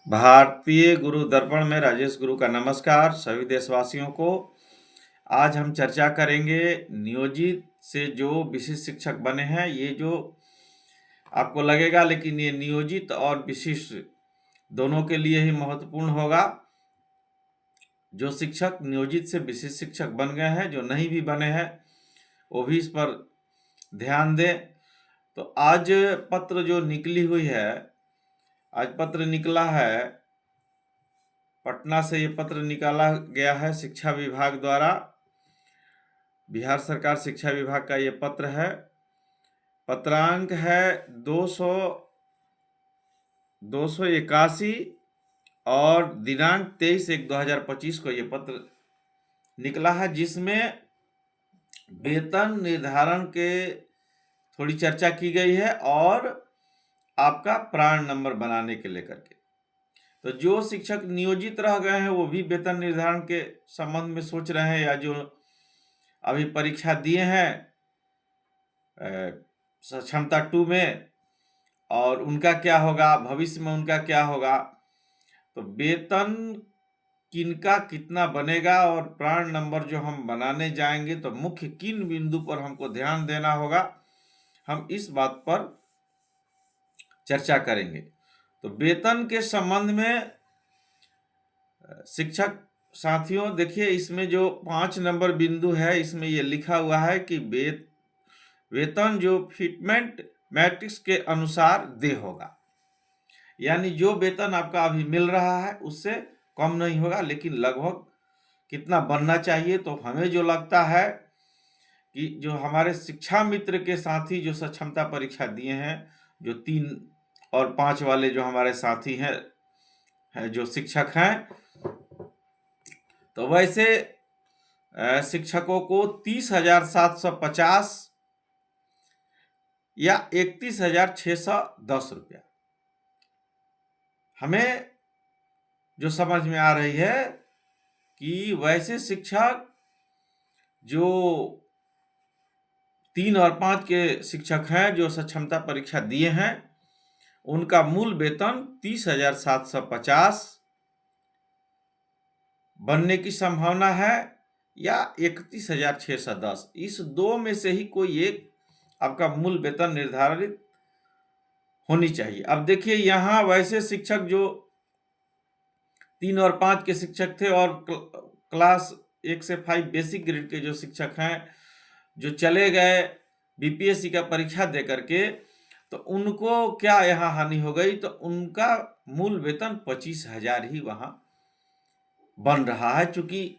भारतीय गुरु दर्पण में राजेश गुरु का नमस्कार सभी देशवासियों को। आज हम चर्चा करेंगे नियोजित से जो विशिष्ट शिक्षक बने हैं। ये जो आपको लगेगा, लेकिन ये नियोजित और विशिष्ट दोनों के लिए ही महत्वपूर्ण होगा। जो शिक्षक नियोजित से विशिष्ट शिक्षक बन गए हैं, जो नहीं भी बने हैं, वो भी इस पर ध्यान दें। तो आज पत्र जो निकली हुई है, आज पत्र निकला है पटना से। ये पत्र निकाला गया है शिक्षा विभाग द्वारा। बिहार सरकार शिक्षा विभाग का ये पत्र है। पत्रांक है 281 और दिनांक 23/1/2025 को ये पत्र निकला है, जिसमें वेतन निर्धारण के थोड़ी चर्चा की गई है और आपका प्राण नंबर बनाने के लेकर के। तो जो शिक्षक नियोजित रह गए हैं वो भी वेतन निर्धारण के संबंध में सोच रहे हैं, या जो अभी परीक्षा दिए हैं सक्षमता 2 में, और उनका क्या होगा, भविष्य में उनका क्या होगा। तो वेतन किनका कितना बनेगा और प्राण नंबर जो हम बनाने जाएंगे तो मुख्य किन बिंदु पर हमको ध्यान देना होगा, हम इस बात पर चर्चा करेंगे। तो वेतन के संबंध में शिक्षक साथियों देखिए, इसमें जो 5 नंबर बिंदु है, इसमें ये लिखा हुआ है कि वेतन जो फिटमेंट मैट्रिक्स के अनुसार देय होगा। यानी जो वेतन आपका अभी मिल रहा है उससे कम नहीं होगा, लेकिन लगभग कितना बनना चाहिए। तो हमें जो लगता है कि जो हमारे शिक्षा मित्र के साथी जो सक्षमता परीक्षा दिए हैं, जो 3 और 5 वाले जो हमारे साथी हैं जो शिक्षक हैं, तो वैसे शिक्षकों को 30,750 या 31,610 रुपया हमें जो समझ में आ रही है कि वैसे शिक्षक जो 3 और 5 के शिक्षक हैं जो सक्षमता परीक्षा दिए हैं, उनका मूल वेतन 30,750 बनने की संभावना है या 31,610। इस दो में से ही कोई एक आपका मूल वेतन निर्धारित होनी चाहिए। अब देखिए, यहाँ वैसे शिक्षक जो 3 और 5 के शिक्षक थे और क्लास 1 से 5 बेसिक ग्रेड के जो शिक्षक हैं, जो चले गए बीपीएससी का परीक्षा दे करके, तो उनको क्या यहाँ हानि हो गई। तो उनका मूल वेतन 25,000 ही वहाँ बन रहा है, चूंकि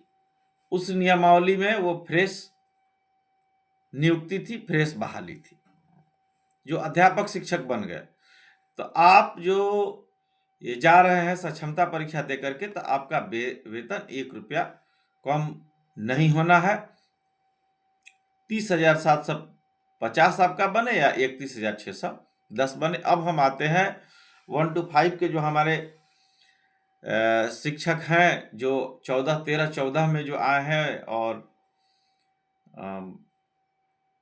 उस नियमावली में वो फ्रेश नियुक्ति थी, फ्रेश बहाली थी, जो अध्यापक शिक्षक बन गए। तो आप जो ये जा रहे हैं सक्षमता परीक्षा दे करके, तो आपका वेतन 1 रुपया कम नहीं होना है। 30,750 आपका बने या 31,610 बने। अब हम आते हैं 1 to 5 के जो हमारे शिक्षक हैं, जो 13 में जो आए हैं, और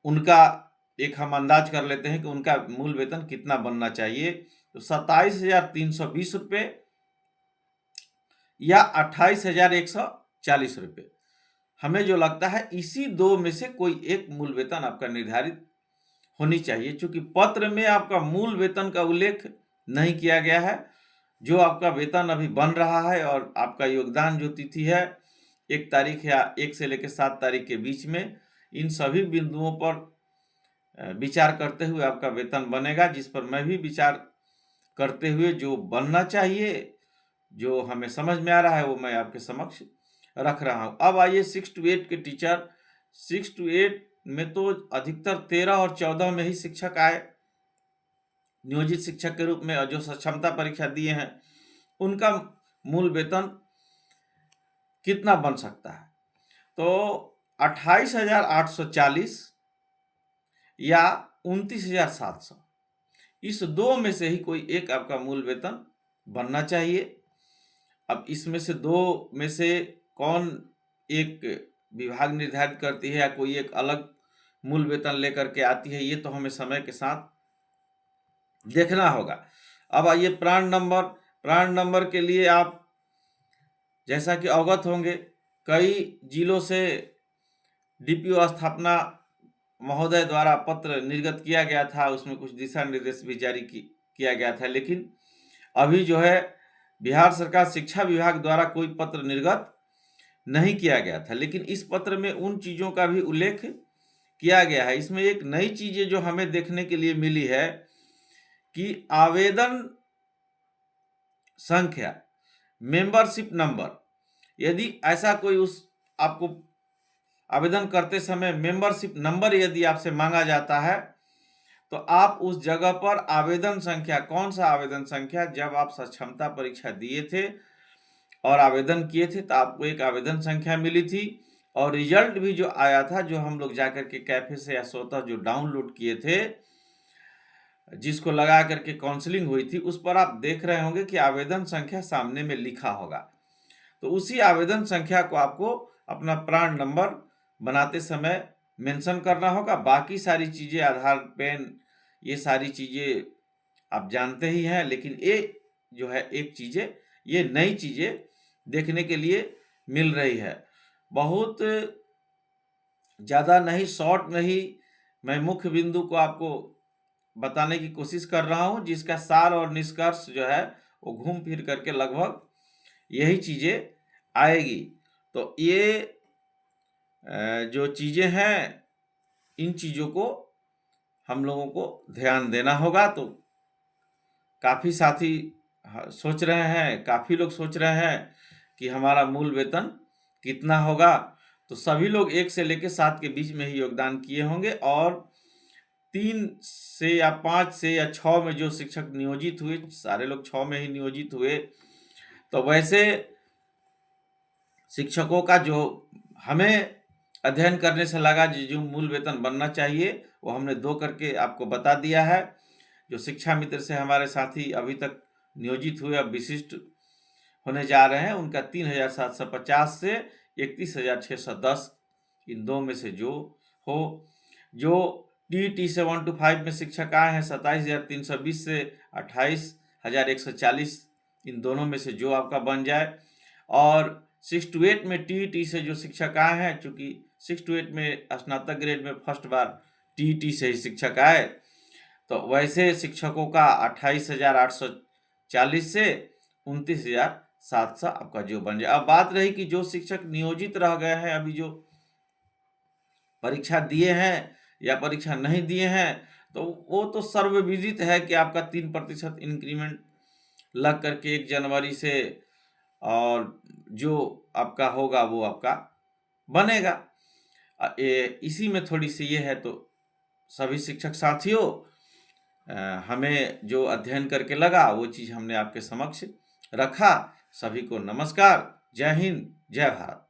उनका एक हम अंदाज कर लेते हैं कि उनका मूल वेतन कितना बनना चाहिए। तो 27,320 रुपये या 28,140 रुपये। हमें जो लगता है इसी दो में से कोई एक मूल वेतन आपका निर्धारित होनी चाहिए, क्योंकि पत्र में आपका मूल वेतन का उल्लेख नहीं किया गया है। जो आपका वेतन अभी बन रहा है और आपका योगदान जो तिथि है 1 तारीख या 1 से लेकर 7 तारीख के बीच में, इन सभी बिंदुओं पर विचार करते हुए आपका वेतन बनेगा, जिस पर मैं भी विचार करते हुए जो बनना चाहिए, जो हमें समझ में आ रहा है, वो मैं आपके समक्ष रख रहा हूँ। अब आइए 6 to 8 के टीचर। 6 to 8 में तो अधिकतर 13 और 14 में ही शिक्षक आए नियोजित शिक्षक के रूप में, और जो सक्षमता परीक्षा दिए हैं उनका मूल वेतन कितना बन सकता है। तो 28,840 या 29,700, इस दो में से ही कोई एक आपका मूल वेतन बनना चाहिए। अब इसमें से दो में से कौन एक विभाग निर्धारित करती है या कोई एक अलग मूल वेतन लेकर के आती है, ये तो हमें समय के साथ देखना होगा। अब आइए प्राण नंबर। प्राण नंबर के लिए आप जैसा कि अवगत होंगे, कई जिलों से डीपीओ स्थापना महोदय द्वारा पत्र निर्गत किया गया था, उसमें कुछ दिशा निर्देश भी जारी किया गया था, लेकिन अभी जो है बिहार सरकार शिक्षा विभाग द्वारा कोई पत्र निर्गत नहीं किया गया था। लेकिन इस पत्र में उन चीज़ों का भी उल्लेख किया गया है। इसमें एक नई चीज़ें जो हमें देखने के लिए मिली है कि आवेदन संख्या, मेंबरशिप नंबर, यदि ऐसा कोई उस आपको आवेदन करते समय मेंबरशिप नंबर यदि आपसे मांगा जाता है, तो आप उस जगह पर आवेदन संख्या, कौन सा आवेदन संख्या, जब आप सक्षमता परीक्षा दिए थे और आवेदन किए थे तो आपको एक आवेदन संख्या मिली थी, और रिजल्ट भी जो आया था, जो हम लोग जाकर के कैफे से या स्वतः जो डाउनलोड किए थे, जिसको लगा करके काउंसलिंग हुई थी, उस पर आप देख रहे होंगे कि आवेदन संख्या सामने में लिखा होगा। तो उसी आवेदन संख्या को आपको अपना प्राण नंबर बनाते समय मेंशन करना होगा। बाकी सारी चीज़ें, आधार, पैन, ये सारी चीज़ें आप जानते ही हैं, लेकिन ये जो है एक चीज़ें, ये नई चीज़ें देखने के लिए मिल रही है। बहुत ज़्यादा नहीं, शॉर्ट में ही मैं मुख्य बिंदु को आपको बताने की कोशिश कर रहा हूँ, जिसका सार और निष्कर्ष जो है वो घूम फिर करके लगभग यही चीज़ें आएगी। तो ये जो चीज़ें हैं, इन चीज़ों को हम लोगों को ध्यान देना होगा। तो काफ़ी साथी सोच रहे हैं, काफ़ी लोग सोच रहे हैं कि हमारा मूल वेतन कितना होगा। तो सभी लोग 1 से लेकर 7 के बीच में ही योगदान किए होंगे, और 3 से या 5 से या 6 में जो शिक्षक नियोजित हुए, सारे लोग 6 में ही नियोजित हुए, तो वैसे शिक्षकों का जो हमें अध्ययन करने से लगा जो मूल वेतन बनना चाहिए, वो हमने 2 करके आपको बता दिया है। जो शिक्षा मित्र से हमारे साथी अभी तक नियोजित हुए, अब विशिष्ट होने जा रहे हैं, उनका 3,750 से 31,610, इन 2 में से जो हो। जो टीईटी से 1 to 5 में शिक्षक आए हैं, 27,320 से 28,140, इन दोनों में से जो आपका बन जाए। और 6 to 8 में टीईटी से जो शिक्षक आए हैं, चूँकि 6 to 8 में स्नातक ग्रेड में फर्स्ट बार टीईटी से ही शिक्षक आए, तो वैसे शिक्षकों का 28,840 से 29,700 आपका जो बन जाए। अब बात रही कि जो शिक्षक नियोजित रह गए हैं, अभी जो परीक्षा दिए हैं या परीक्षा नहीं दिए हैं, तो वो तो सर्वविदित है कि आपका 3% इंक्रीमेंट लग करके 1 जनवरी से, और जो आपका होगा वो आपका बनेगा। इसी में थोड़ी सी ये है। तो सभी शिक्षक साथियों, हमें जो अध्ययन करके लगा वो चीज़ हमने आपके समक्ष रखा। सभी को नमस्कार, जय हिंद, जय भारत।